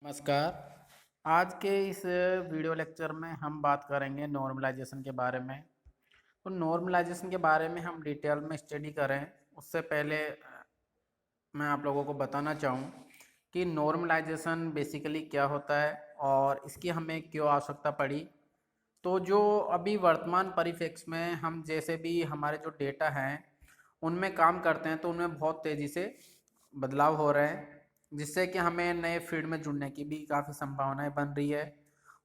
नमस्कार। आज के इस वीडियो लेक्चर में हम बात करेंगे नॉर्मलाइजेशन के बारे में। तो नॉर्मलाइजेशन के बारे में हम डिटेल में स्टडी करें उससे पहले मैं आप लोगों को बताना चाहूँ कि नॉर्मलाइजेशन बेसिकली क्या होता है और इसकी हमें क्यों आवश्यकता पड़ी। तो जो अभी वर्तमान परिप्रेक्ष्य में हम जैसे भी हमारे जो डेटा हैं उनमें काम करते हैं तो उनमें बहुत तेज़ी से बदलाव हो रहे हैं, जिससे कि हमें नए फील्ड में जुड़ने की भी काफ़ी संभावनाएं बन रही है।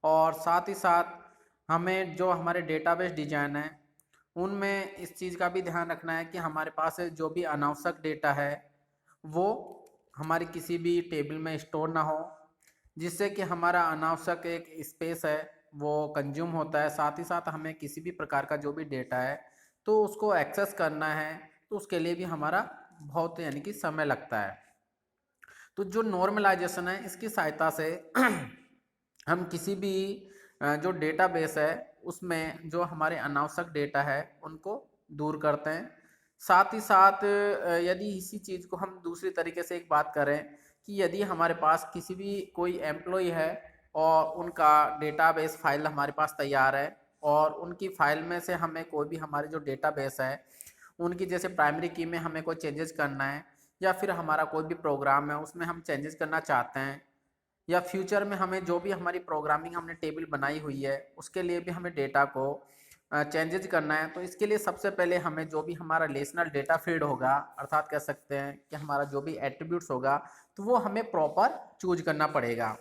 और साथ ही साथ हमें जो हमारे डेटाबेस डिजाइन है उनमें इस चीज़ का भी ध्यान रखना है कि हमारे पास जो भी अनावश्यक डेटा है वो हमारी किसी भी टेबल में स्टोर ना हो, जिससे कि हमारा अनावश्यक एक स्पेस है वो कंज्यूम होता है। साथ ही साथ हमें किसी भी प्रकार का जो भी डेटा है तो उसको एक्सेस करना है तो उसके लिए भी हमारा बहुत यानी कि समय लगता है। तो जो नॉर्मलाइजेशन है इसकी सहायता से हम किसी भी जो डेटाबेस है उसमें जो हमारे अनावश्यक डेटा है उनको दूर करते हैं। साथ ही साथ यदि इसी चीज़ को हम दूसरी तरीके से एक बात करें कि यदि हमारे पास किसी भी कोई एम्प्लॉय है और उनका डेटाबेस फाइल हमारे पास तैयार है और उनकी फाइल में से हमें कोई भी हमारे जो डेटाबेस है उनकी जैसे प्राइमरी की में हमें कोई चेंजेस करना है या फिर हमारा कोई भी प्रोग्राम है उसमें हम चेंजेस करना चाहते हैं या फ्यूचर में हमें जो भी हमारी प्रोग्रामिंग हमने टेबल बनाई हुई है उसके लिए भी हमें डेटा को चेंजेस करना है। तो इसके लिए सबसे पहले हमें जो भी हमारा रिलेशनल डेटा फील्ड होगा, अर्थात कह सकते हैं कि हमारा जो भी एट्रीब्यूट्स होगा तो वो हमें प्रॉपर चूज करना पड़ेगा।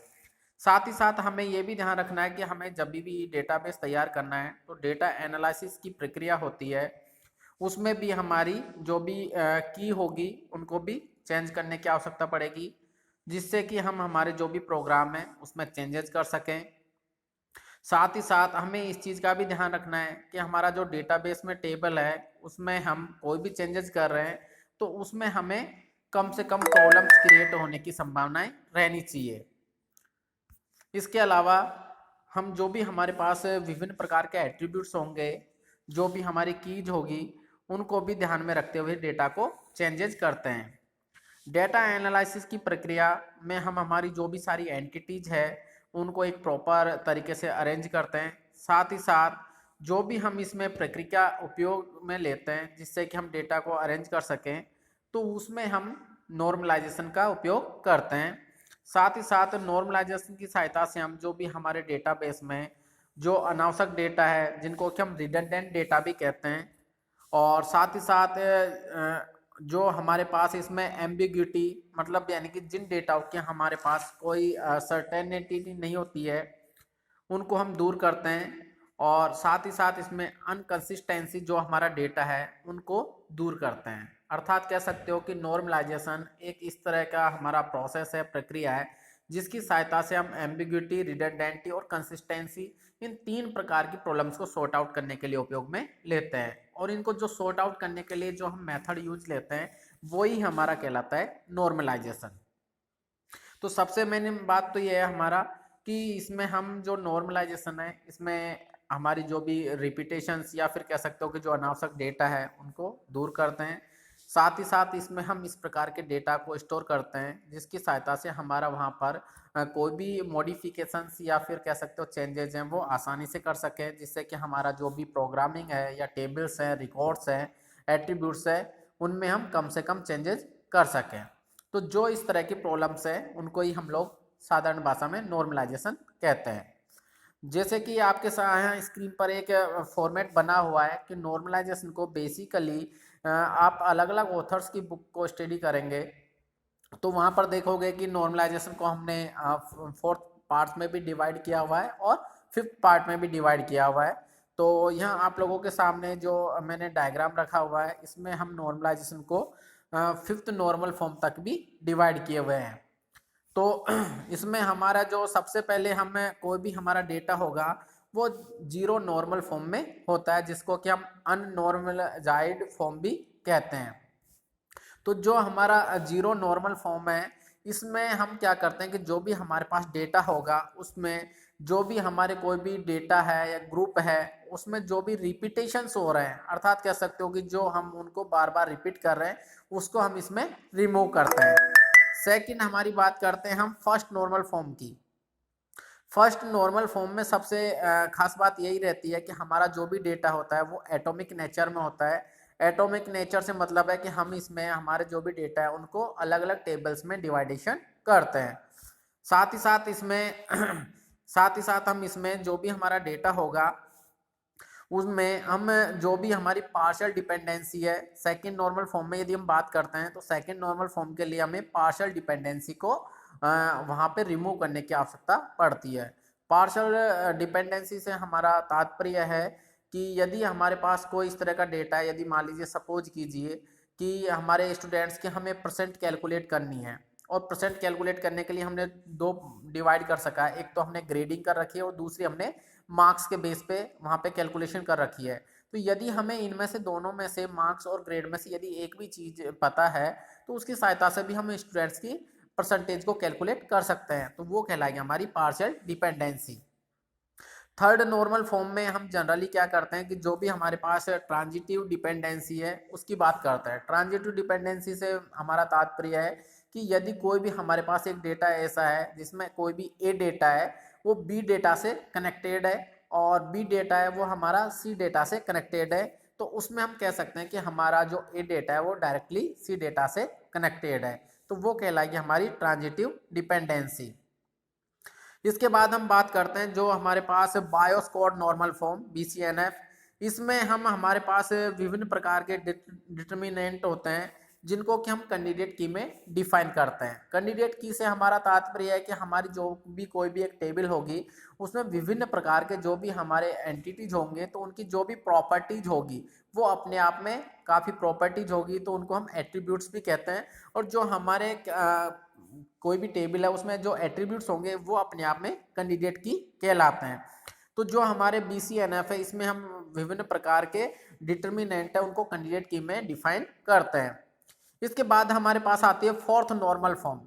साथ ही साथ हमें ये भी ध्यान रखना है कि हमें जब भी डेटाबेस तैयार करना है तो डेटा एनालिसिस की प्रक्रिया होती है उसमें भी हमारी जो भी की होगी उनको भी चेंज करने की आवश्यकता पड़ेगी, जिससे कि हम हमारे जो भी प्रोग्राम है उसमें चेंजेस कर सकें। साथ ही साथ हमें इस चीज़ का भी ध्यान रखना है कि हमारा जो डेटाबेस में टेबल है उसमें हम कोई भी चेंजेस कर रहे हैं तो उसमें हमें कम से कम कॉलम्स क्रिएट होने की संभावनाएं रहनी चाहिए। इसके अलावा हम जो भी हमारे पास विभिन्न प्रकार के एट्रीब्यूट्स होंगे, जो भी हमारी कीज होगी, उनको भी ध्यान में रखते हुए डेटा को चेंजेस करते हैं। डेटा एनालिसिस की प्रक्रिया में हम हमारी जो भी सारी एंटिटीज है उनको एक प्रॉपर तरीके से अरेंज करते हैं। साथ ही साथ जो भी हम इसमें प्रक्रिया उपयोग में लेते हैं जिससे कि हम डेटा को अरेंज कर सकें तो उसमें हम नॉर्मलाइजेशन का उपयोग करते हैं। साथ ही साथ नॉर्मलाइजेशन की सहायता से हम जो भी हमारे डेटाबेस में जो अनावश्यक डेटा है जिनको कि हम रिडंडेंट डेटा भी कहते हैं, और साथ ही साथ जो हमारे पास इसमें एम्बिग्यूटी मतलब यानी कि जिन डेटा के हमारे पास कोई सर्टेनिटी नहीं होती है उनको हम दूर करते हैं। और साथ ही साथ इसमें अनकंसिस्टेंसी जो हमारा डेटा है उनको दूर करते हैं। अर्थात कह सकते हो कि नॉर्मलाइजेशन एक इस तरह का हमारा प्रोसेस है, प्रक्रिया है, जिसकी सहायता से हम एम्बिग्यूटी, रिडंडेंटी और कंसिस्टेंसी इन तीन प्रकार की प्रॉब्लम्स को सॉर्ट आउट करने के लिए उपयोग में लेते हैं। और इनको जो सॉर्ट आउट करने के लिए जो हम मेथड यूज लेते हैं वही हमारा कहलाता है नॉर्मलाइजेशन। तो सबसे मेन बात तो ये है हमारा कि इसमें हम जो नॉर्मलाइजेशन है इसमें हमारी जो भी रिपीटेशंस या फिर कह सकते हो कि जो अनावश्यक डेटा है उनको दूर करते हैं। साथ ही साथ इसमें हम इस प्रकार के डेटा को स्टोर करते हैं जिसकी सहायता से हमारा वहाँ पर कोई भी मॉडिफिकेशंस या फिर कह सकते हो चेंजेज हैं वो आसानी से कर सकें, जिससे कि हमारा जो भी प्रोग्रामिंग है या टेबल्स हैं, रिकॉर्ड्स हैं, एट्रीब्यूट्स है उनमें हम कम से कम चेंजेस कर सकें। तो जो इस तरह की प्रॉब्लम्स है उनको ही हम लोग साधारण भाषा में नॉर्मलाइजेशन कहते हैं। जैसे कि आपके यहाँ स्क्रीन पर एक फॉर्मेट बना हुआ है कि नॉर्मलाइजेशन को बेसिकली आप अलग अलग ऑथर्स की बुक को स्टडी करेंगे तो वहाँ पर देखोगे कि नॉर्मलाइजेशन को हमने फोर्थ पार्ट्स में भी डिवाइड किया हुआ है और फिफ्थ पार्ट में भी डिवाइड किया हुआ है। तो यहाँ आप लोगों के सामने जो मैंने डायग्राम रखा हुआ है इसमें हम नॉर्मलाइजेशन को फिफ्थ नॉर्मल फॉर्म तक भी डिवाइड किए हुए हैं। तो इसमें हमारा जो सबसे पहले हमें कोई भी हमारा डेटा होगा वो जीरो नॉर्मल फॉर्म में होता है, जिसको कि हम अननॉर्मलाइज्ड फॉर्म भी कहते हैं। तो जो हमारा जीरो नॉर्मल फॉर्म है इसमें हम क्या करते हैं कि जो भी हमारे पास डेटा होगा उसमें जो भी हमारे कोई भी डेटा है या ग्रुप है उसमें जो भी रिपीटेशंस हो रहे हैं, अर्थात कह सकते हो कि जो हम उनको बार बार रिपीट कर रहे हैं उसको हम इसमें रिमूव करते हैं। सेकंड हमारी बात करते हैं हम फर्स्ट नॉर्मल फॉर्म की। फर्स्ट नॉर्मल फॉर्म में सबसे खास बात यही रहती है कि हमारा जो भी डेटा होता है वो एटॉमिक नेचर में होता है। एटॉमिक नेचर से मतलब है कि हम इसमें हमारे जो भी डेटा है उनको अलग अलग टेबल्स में डिवाइडेशन करते हैं। साथ ही साथ इसमें साथ ही साथ हम इसमें जो भी हमारा डेटा होगा उसमें हम जो भी हमारी पार्शियल डिपेंडेंसी है, सेकंड नॉर्मल फॉर्म में यदि हम बात करते हैं तो सेकंड नॉर्मल फॉर्म के लिए हमें पार्शियल डिपेंडेंसी को वहाँ पे रिमूव करने की आवश्यकता पड़ती है। पार्शियल डिपेंडेंसी से हमारा तात्पर्य है कि यदि हमारे पास कोई इस तरह का डेटा है, यदि मान लीजिए सपोज कीजिए कि हमारे स्टूडेंट्स की हमें परसेंट कैलकुलेट करनी है, और परसेंट कैलकुलेट करने के लिए हमने दो डिवाइड कर सका है, एक तो हमने ग्रेडिंग कर रखी है और दूसरी हमने मार्क्स के बेस पे वहाँ पे कैलकुलेशन कर रखी है। तो यदि हमें इनमें से दोनों में से मार्क्स और ग्रेड में से यदि एक भी चीज़ पता है तो उसकी सहायता से भी हम स्टूडेंट्स की परसेंटेज को कैलकुलेट कर सकते हैं, तो वो कहलाएगी हमारी partial dependency. Third normal form में हम जनरली क्या करते हैं कि जो भी हमारे पास ट्रांजिटिव डिपेंडेंसी है उसकी बात करते हैं। ट्रांजिटिव डिपेंडेंसी से हमारा तात्पर्य है कि यदि कोई भी हमारे पास एक डेटा ऐसा है जिसमें कोई भी ए डेटा है वो बी डेटा से कनेक्टेड है और बी डेटा है वो हमारा सी डेटा से कनेक्टेड है, तो उसमें हम कह सकते हैं कि हमारा जो ए डेटा है वो डायरेक्टली सी डेटा से कनेक्टेड है, तो वो कहलाएगी हमारी ट्रांजिटिव डिपेंडेंसी। इसके बाद हम बात करते हैं जो हमारे पास Boyce Codd normal form BCNF। इसमें हम हमारे पास विभिन्न प्रकार के डिटर्मिनेंट होते हैं जिनको कि हम कैंडिडेट की में डिफाइन करते हैं। कैंडिडेट की से हमारा तात्पर्य है कि हमारी जो भी कोई भी एक टेबल होगी उसमें विभिन्न प्रकार के जो भी हमारे एंटिटीज होंगे तो उनकी जो भी प्रॉपर्टीज होगी वो अपने आप में काफ़ी प्रॉपर्टीज होगी, तो उनको हम एट्रीब्यूट्स भी कहते हैं। और जो हमारे कोई भी टेबल है उसमें जो एट्रीब्यूट्स होंगे वो अपने आप में कैंडिडेट की कहलाते हैं। तो जो हमारे BCNF है इसमें हम विभिन्न प्रकार के डिटर्मिनेंट है उनको कैंडिडेट की में डिफाइन करते हैं। इसके बाद हमारे पास आती है fourth normal form.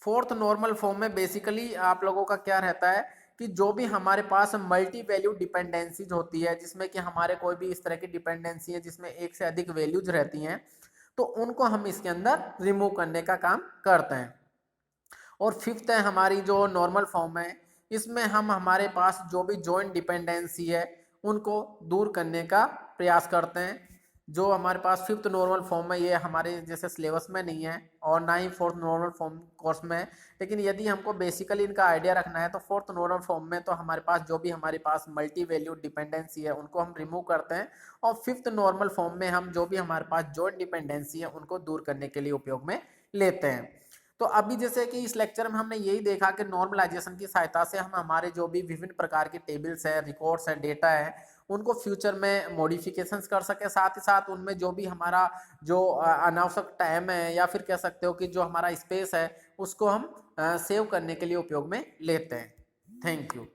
Fourth normal form में बेसिकली आप लोगों का क्या रहता है कि जो भी हमारे पास मल्टी वैल्यू डिपेंडेंसीज होती है जिसमें कि हमारे कोई भी इस तरह की डिपेंडेंसी है जिसमें एक से अधिक वैल्यूज रहती हैं, तो उनको हम इसके अंदर रिमूव करने का काम करते हैं। और फिफ्थ है हमारी जो नॉर्मल फॉर्म है, इसमें हम हमारे पास जो भी जॉइंट डिपेंडेंसी है उनको दूर करने का प्रयास करते हैं। जो हमारे पास फिफ्थ नॉर्मल फॉर्म है ये हमारे जैसे सिलेबस में नहीं है और ना ही फोर्थ नॉर्मल फॉर्म कोर्स में है, लेकिन यदि हमको बेसिकली इनका आइडिया रखना है तो फोर्थ नॉर्मल फॉर्म में तो हमारे पास जो भी हमारे पास मल्टी वैल्यू डिपेंडेंसी है उनको हम रिमूव करते हैं, और फिफ्थ नॉर्मल फॉर्म में हम जो भी हमारे पास जॉइंट डिपेंडेंसी है उनको दूर करने के लिए उपयोग में लेते हैं। तो अभी जैसे कि इस लेक्चर में हमने यही देखा कि नॉर्मलाइजेशन की सहायता से हम हमारे जो भी विभिन्न प्रकार के टेबल्स है, रिकॉर्ड्स है, डेटा है उनको फ्यूचर में मॉडिफिकेशंस कर सके, साथ ही साथ उनमें जो भी हमारा जो अनावश्यक टाइम है या फिर कह सकते हो कि जो हमारा स्पेस है उसको हम सेव करने के लिए उपयोग में लेते हैं। Thank you.